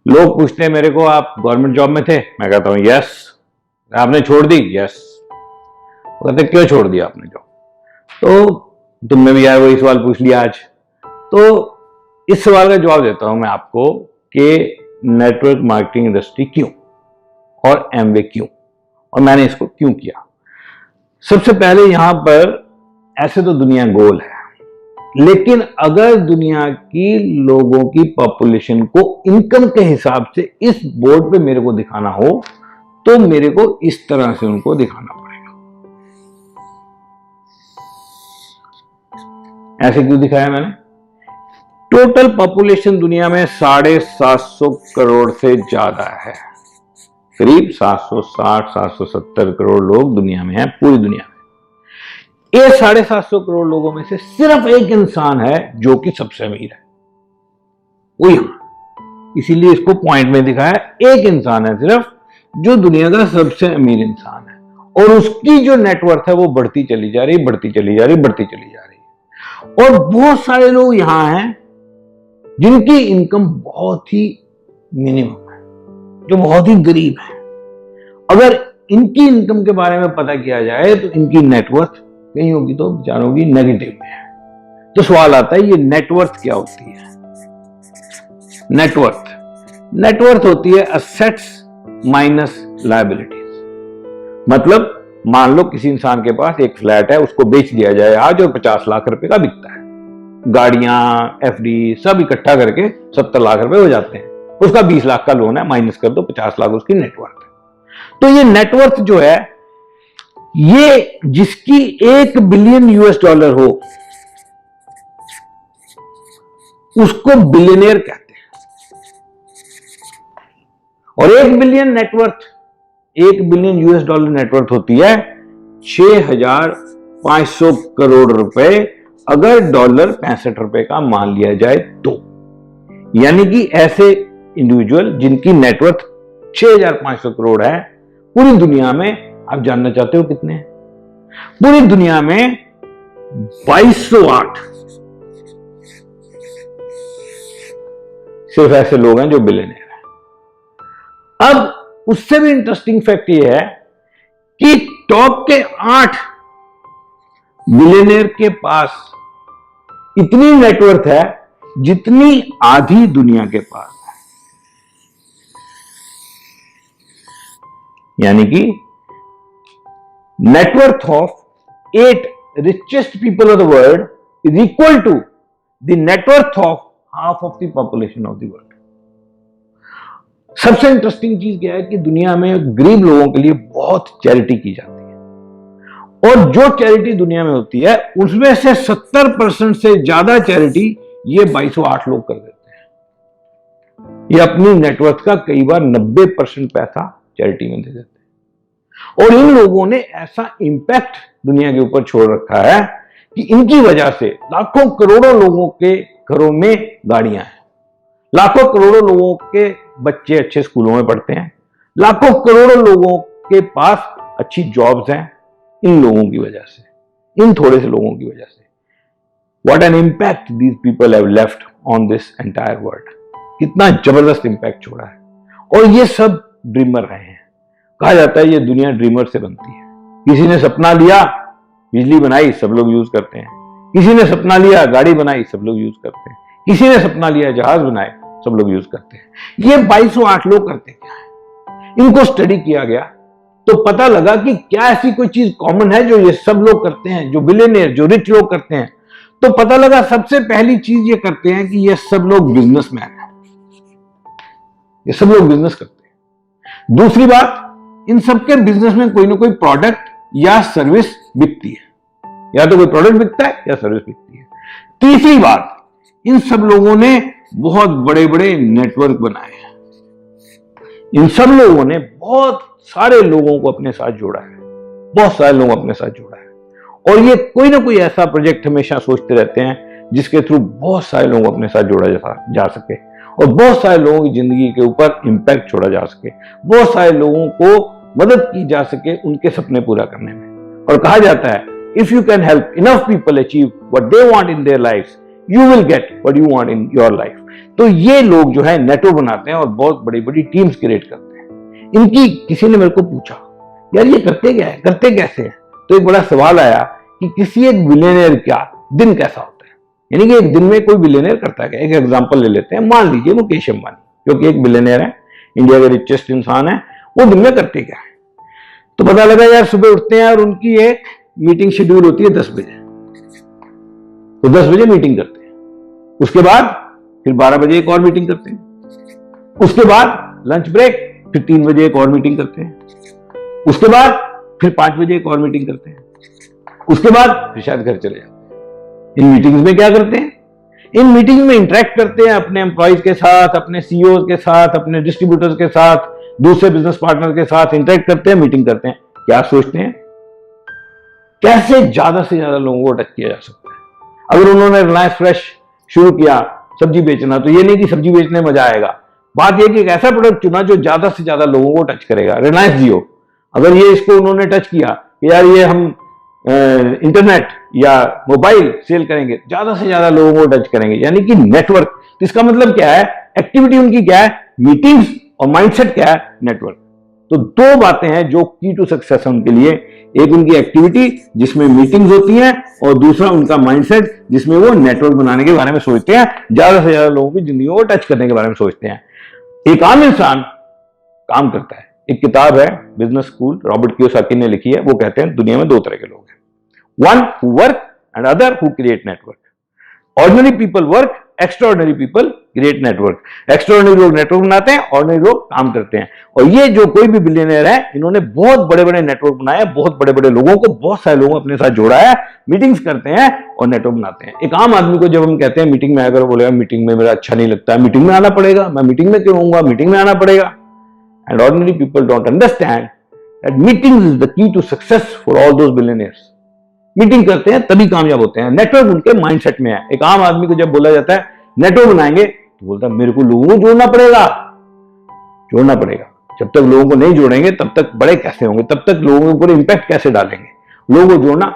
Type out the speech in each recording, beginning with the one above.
लोग पूछते हैं मेरे को, आप गवर्नमेंट जॉब में थे? मैं कहता हूं यस। आपने छोड़ दी? यस। कहते क्यों छोड़ दिया आपने जॉब? तो तुमने भी यार वही सवाल पूछ लिया आज। तो इस सवाल का जवाब देता हूं मैं आपको कि नेटवर्क मार्केटिंग इंडस्ट्री क्यों और एमवे क्यों, और मैंने इसको क्यों किया। सबसे पहले यहां पर ऐसे तो दुनिया गोल है, लेकिन अगर दुनिया की लोगों की पॉपुलेशन को इनकम के हिसाब से इस बोर्ड पे मेरे को दिखाना हो तो मेरे को इस तरह से उनको दिखाना पड़ेगा। ऐसे क्यों दिखाया मैंने? टोटल पॉपुलेशन दुनिया में 750 करोड़ से ज्यादा है। करीब 760-770 करोड़ लोग दुनिया में हैं, पूरी दुनिया में। ये 750 करोड़ लोगों में से सिर्फ एक इंसान है जो कि सबसे अमीर है, वो यहां। इसीलिए इसको पॉइंट में दिखाया, एक इंसान है सिर्फ जो दुनिया का सबसे अमीर इंसान है, और उसकी जो नेटवर्थ है वो बढ़ती चली जा रही, बढ़ती चली जा रही, बढ़ती चली जा रही है। और बहुत सारे लोग यहां हैं जिनकी इनकम बहुत ही मिनिमम है, जो बहुत ही गरीब है। अगर इनकी इनकम के बारे में पता किया जाए तो इनकी नेटवर्थ कहीं होगी तो बेचारों की नेगेटिव में है। तो सवाल आता है, ये नेटवर्थ क्या होती है? नेटवर्थ होती है असेट्स माइनस लायबिलिटीज। मतलब मान लो किसी इंसान के पास एक फ्लैट है, उसको बेच दिया जाए आज और 50 लाख रुपए का बिकता है। गाड़ियां, एफडी सब इकट्ठा करके 70 लाख रुपए हो जाते हैं। उसका 20 लाख का लोन है, माइनस कर दो, 50 लाख उसकी नेटवर्थ है। तो ये नेटवर्थ जो है, ये जिसकी 1 बिलियन US$ हो उसको बिलियनियर कहते हैं। और 1 बिलियन US$ नेटवर्थ होती है 6,500 करोड़ रुपए, अगर डॉलर 65 रुपए का मान लिया जाए तो। यानी कि ऐसे इंडिविजुअल जिनकी नेटवर्थ 6,500 करोड़ है पूरी दुनिया में, आप जानना चाहते हो कितने हैं? पूरी दुनिया में 2208 सिर्फ ऐसे लोग हैं जो बिलियनियर हैं। अब उससे भी इंटरेस्टिंग फैक्ट यह है कि टॉप के 8 बिलियनियर के पास इतनी नेटवर्थ है जितनी आधी दुनिया के पास है। यानी कि net worth of 8 richest people of the world is equal to the net worth of half of the population of the world. सबसे इंटरेस्टिंग चीज क्या है कि दुनिया में गरीब लोगों के लिए बहुत चैरिटी की जाती है, और जो चैरिटी दुनिया में होती है उसमें से 70% से ज्यादा चैरिटी ये 2208 लोग कर देते हैं। ये अपनी नेटवर्थ का कई बार 90% पैसा चैरिटी में दे देते हैं। और इन लोगों ने ऐसा इंपैक्ट दुनिया के ऊपर छोड़ रखा है कि इनकी वजह से लाखों करोड़ों लोगों के घरों में गाड़ियां हैं, लाखों करोड़ों लोगों के बच्चे अच्छे स्कूलों में पढ़ते हैं, लाखों करोड़ों लोगों के पास अच्छी जॉब्स हैं। इन लोगों की वजह से, इन थोड़े से लोगों की वजह से। What an impact these people have left on this entire world. कितना जबरदस्त इंपैक्ट छोड़ा है। और ये सब ड्रीमर रहे हैं। कहा जाता है ये दुनिया ड्रीमर से बनती है। किसी ने सपना लिया, बिजली बनाई, सब लोग यूज करते हैं। किसी ने सपना लिया, गाड़ी बनाई, सब लोग यूज करते हैं। किसी ने सपना लिया, जहाज बनाए, सब लोग यूज करते हैं। ये 2208 लोग करते क्या है? इनको स्टडी किया गया तो पता लगा कि क्या ऐसी कोई चीज कॉमन है जो ये सब लोग करते हैं, जो बिलियनियर, जो रिच लोग करते हैं। तो पता लगा सबसे पहली चीज ये करते हैं कि ये सब लोग बिजनेसमैन हैं, ये सब लोग बिजनेस करते हैं। दूसरी बात, इन सबके बिजनेस में कोई ना कोई प्रोडक्ट या सर्विस बिकती है, या तो कोई प्रोडक्ट बिकता है या सर्विस बिकती है। तीसरी बात, इन सब लोगों ने बहुत बड़े बड़े नेटवर्क बनाए हैं। इन सब लोगों ने बहुत सारे लोगों को अपने साथ जोड़ा है, बहुत सारे लोगों को अपने साथ जोड़ा है। और ये कोई ना कोई ऐसा प्रोजेक्ट हमेशा सोचते रहते हैं जिसके थ्रू बहुत सारे लोगों को अपने साथ जोड़ा जा सके, और बहुत सारे लोगों की जिंदगी के ऊपर इंपैक्ट छोड़ा जा सके, बहुत सारे लोगों को मदद की जा सके उनके सपने पूरा करने में। और कहा जाता है, if you can help enough people achieve what they want in their lives, you will get what you want in your life. तो ये लोग जो है नेटवर्क बनाते हैं और बहुत बड़ी बड़ी टीम्स क्रिएट करते हैं। इनकी किसी ने मेरे को पूछा, यार ये करते क्या है, करते कैसे हैं? तो एक बड़ा सवाल आया कि किसी एक बिलियनियर का दिन कैसा होता है, यानी कि एक दिन में कोई बिलियनियर करता है। एक एग्जांपल ले लेते हैं, मान लीजिए मुकेश अंबानी जो कि एक बिलियनियर है, इंडिया के रिचेस्ट इंसान है, वो दिन में करते क्या है? तो पता लगा यार सुबह उठते हैं और उनकी एक मीटिंग शेड्यूल होती है 10 बजे, तो 10 बजे मीटिंग करते हैं, उसके बाद फिर 12 बजे एक और मीटिंग करते हैं, उसके बाद लंच ब्रेक, फिर 3 बजे एक और मीटिंग करते हैं, उसके बाद फिर 5 बजे एक और मीटिंग करते हैं, उसके बाद फिर शायद घर चले जाते हैं। इन मीटिंग्स में क्या करते हैं? इन मीटिंग्स में इंटरेक्ट करते हैं अपने एम्प्लॉइज के साथ, अपने सीईओ के साथ, अपने डिस्ट्रीब्यूटर्स के साथ, दूसरे बिजनेस पार्टनर के साथ इंटरेक्ट करते हैं, मीटिंग करते हैं। क्या सोचते हैं कैसे ज्यादा से ज्यादा लोगों को टच किया जा सकता है? अगर उन्होंने रिलायंस फ्रेश शुरू किया सब्जी बेचना, तो ये नहीं कि सब्जी बेचने में मजा आएगा, बात यह कि एक ऐसा प्रोडक्ट चुना जो ज्यादा से ज्यादा लोगों को टच करेगा। रिलायंस जियो, अगर ये इसको उन्होंने टच किया यार ये हम इंटरनेट या मोबाइल सेल करेंगे, ज्यादा से ज्यादा लोगों को टच करेंगे, यानी कि नेटवर्क। तो इसका मतलब क्या है? एक्टिविटी उनकी क्या है? मीटिंग्स, और माइंडसेट क्या है? नेटवर्क। तो दो बातें हैं जो की टू सक्सेस है उनके लिए, एक उनकी एक्टिविटी जिसमें मीटिंग्स होती हैं, और दूसरा उनका माइंडसेट जिसमें वो नेटवर्क बनाने के बारे में सोचते हैं, ज्यादा से ज्यादा लोगों की जिंदगी को टच करने के बारे में सोचते हैं। एक आम इंसान काम करता है। एक किताब है बिजनेस स्कूल, रॉबर्ट कियोसाकी ने लिखी है, वो कहते हैं दुनिया में दो तरह के लोग हैं, one who work and other who create network. Ordinary people work, extraordinary people create network. Extraordinary लोग नेटवर्क बनाते हैं, ऑर्डिनरी लोग काम करते हैं। और ये जो कोई भी बिलियनियर है, इन्होंने बहुत बड़े बड़े नेटवर्क बनाए, बहुत बड़े बड़े लोगों को, बहुत सारे लोगों अपने साथ जोड़ा है, मीटिंग्स करते हैं और नेटवर्क बनाते हैं। एक आम आदमी को जब हम कहते हैं मीटिंग में आकर, बोलेगा मीटिंग में मेरा अच्छा नहीं लगता है, मीटिंग में आना पड़ेगा, मैं मीटिंग में क्यों आऊंगा, मीटिंग में आना पड़ेगा। And ordinary people don't understand that meetings is the key to success for all those billionaires. Meeting करते हैं तभी कामयाब होते हैं, नेटवर्क उनके माइंडसेट में है। एक आम आदमी को जब बोला जाता है नेटवर्क बनाएंगे, तो बोलता है मेरे को लोगों को जोड़ना पड़ेगा, जोड़ना पड़ेगा। जब तक लोगों को नहीं जोड़ेंगे तब तक बड़े कैसे होंगे, तब तक लोगों के ऊपर इंपैक्ट कैसे डालेंगे। लोगों को जोड़ना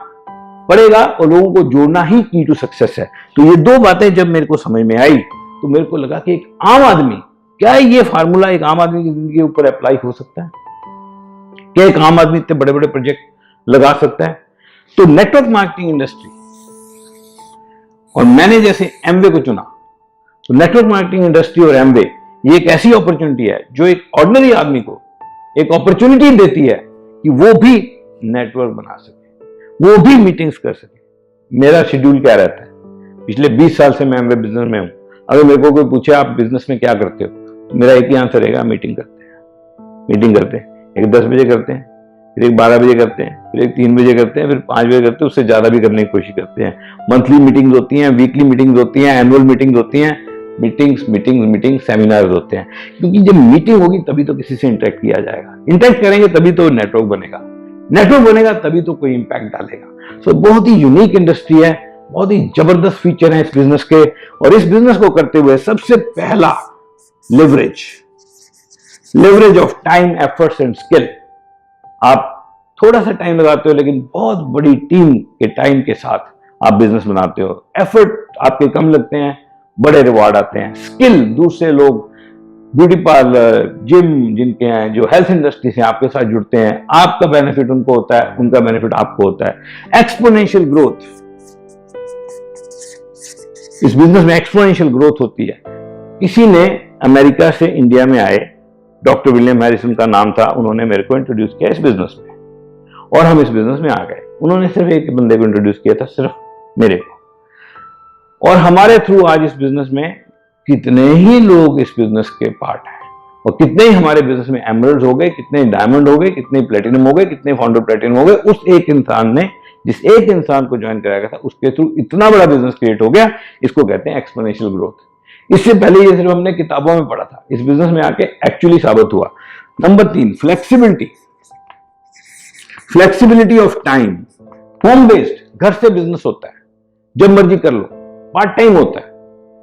पड़ेगा और लोगों को जोड़ना ही की टू सक्सेस है। तो ये दो बातें जब मेरे को समझ में आई, तो मेरे को लगा कि एक आम आदमी, क्या ये फार्मूला एक आम आदमी की जिंदगी के ऊपर अप्लाई हो सकता है? क्या एक आम आदमी इतने बड़े बड़े प्रोजेक्ट लगा सकता है? तो नेटवर्क मार्केटिंग इंडस्ट्री, और मैंने जैसे एमवे को चुना, तो नेटवर्क मार्केटिंग इंडस्ट्री और एमवे ये एक ऐसी अपॉर्चुनिटी है जो एक ऑर्डिनरी आदमी को एक अपॉर्चुनिटी देती है कि वो भी नेटवर्क बना सके, वो भी मीटिंग्स कर सके। मेरा शेड्यूल क्या रहता है? पिछले 20 साल से मैं एमवे बिजनेस में हूं। अगर मेरे को कोई पूछे आप बिजनेस में क्या करते हो, तो मेरा एक ही आंसर रहेगा, मीटिंग करते हैं। मीटिंग करते हैं, एक 10 बजे करते हैं, फिर एक 12 बजे करते हैं, फिर एक 3 बजे करते हैं, फिर 5 बजे करते हैं, उससे ज्यादा भी करने की कोशिश करते हैं। मंथली मीटिंग्स होती हैं, वीकली मीटिंग्स होती हैं, एनुअल मीटिंग्स होती हैं, मीटिंग्स सेमिनार्स होते हैं। क्योंकि जब मीटिंग होगी तभी तो किसी से इंटरेक्ट किया जाएगा, इंटरेक्ट करेंगे तभी तो नेटवर्क बनेगा, नेटवर्क बनेगा तभी तो कोई इंपैक्ट डालेगा। सो बहुत ही यूनिक इंडस्ट्री है, बहुत ही जबरदस्त फीचर है इस बिजनेस के। और इस बिजनेस को करते हुए सबसे पहला leverage of time, efforts and skill. आप थोड़ा सा टाइम लगाते हो लेकिन बहुत बड़ी टीम के टाइम के साथ आप बिजनेस बनाते हो। एफर्ट आपके कम लगते हैं, बड़े रिवार्ड आते हैं। स्किल, दूसरे लोग ब्यूटी पार्लर, जिम जिनके हैं, जो हेल्थ इंडस्ट्री से आपके साथ जुड़ते हैं, आपका बेनिफिट उनको होता है, उनका बेनिफिट आपको होता है। एक्सपोनेंशियल ग्रोथ, इस बिजनेस में एक्सपोनेंशियल ग्रोथ होती है। किसी ने अमेरिका से इंडिया में आए, डॉक्टर विलियम हैरिस उनका नाम था, उन्होंने मेरे को इंट्रोड्यूस किया इस बिजनेस में और हम इस बिजनेस में आ गए। उन्होंने सिर्फ एक बंदे को इंट्रोड्यूस किया था, सिर्फ मेरे को। और हमारे थ्रू आज इस बिजनेस में कितने ही लोग इस बिजनेस के पार्ट हैं, और कितने ही हमारे बिजनेस में एमरल्ड्स हो गए, कितने डायमंड हो गए, कितने प्लेटिनम हो गए, कितने फाउंडर प्लेटिनम हो गए। उस एक इंसान ने, जिस एक इंसान को ज्वाइन कराया गया था, उसके थ्रू इतना बड़ा बिजनेस क्रिएट हो गया। इसको कहते हैं एक्सपोनेंशियल ग्रोथ। इससे पहले ये सिर्फ हमने किताबों में पढ़ा था, इस बिजनेस में आके एक्चुअली साबित हुआ। Number 3, flexibility. Flexibility of time. Home based, घर से बिजनेस होता है, जब मर्जी कर लो। पार्ट टाइम होता है,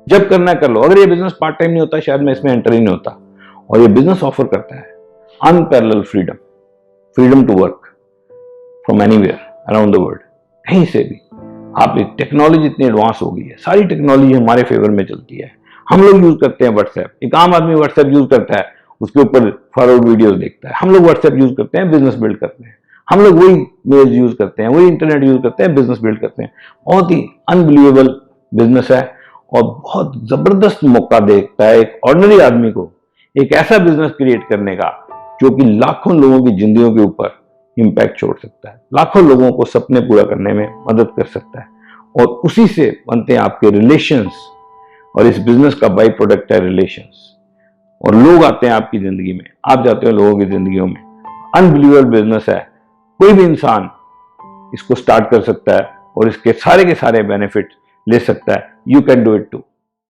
जब करना कर लो। अगर ये बिजनेस पार्ट टाइम नहीं होता शायद मैं इसमें एंटर ही नहीं होता। और ये बिजनेस ऑफर करता है unparallel freedom, freedom to work from anywhere around the world, कहीं से भी। आप टेक्नोलॉजी इतनी एडवांस हो गई है, सारी टेक्नोलॉजी हमारे फेवर में चलती है। हम लोग यूज करते हैं व्हाट्सएप, एक आम आदमी व्हाट्सएप यूज करता है, उसके ऊपर फॉरवर्ड वीडियोस देखता है। हम लोग व्हाट्सएप यूज करते हैं, बिजनेस बिल्ड करते हैं। हम लोग वही मेल यूज करते हैं, वही इंटरनेट यूज करते हैं, बिजनेस बिल्ड करते हैं। बहुत ही अनबिलीवेबल बिजनेस है और बहुत जबरदस्त मौका देता है एक ऑर्डिनरी आदमी को एक ऐसा बिजनेस क्रिएट करने का जो कि लाखों लोगों की जिंदगियों के ऊपर इंपैक्ट छोड़ सकता है, लाखों लोगों को सपने पूरा करने में मदद कर सकता है। और उसी से बनते हैं आपके रिलेशंस, और इस बिजनेस का बाई प्रोडक्ट है रिलेशंस। और लोग आते हैं आपकी जिंदगी में, आप जाते हो लोगों की जिंदगियों में। अनबिलीवेबल बिजनेस है, कोई भी इंसान इसको स्टार्ट कर सकता है और इसके सारे के सारे बेनिफिट ले सकता है। You can do it to.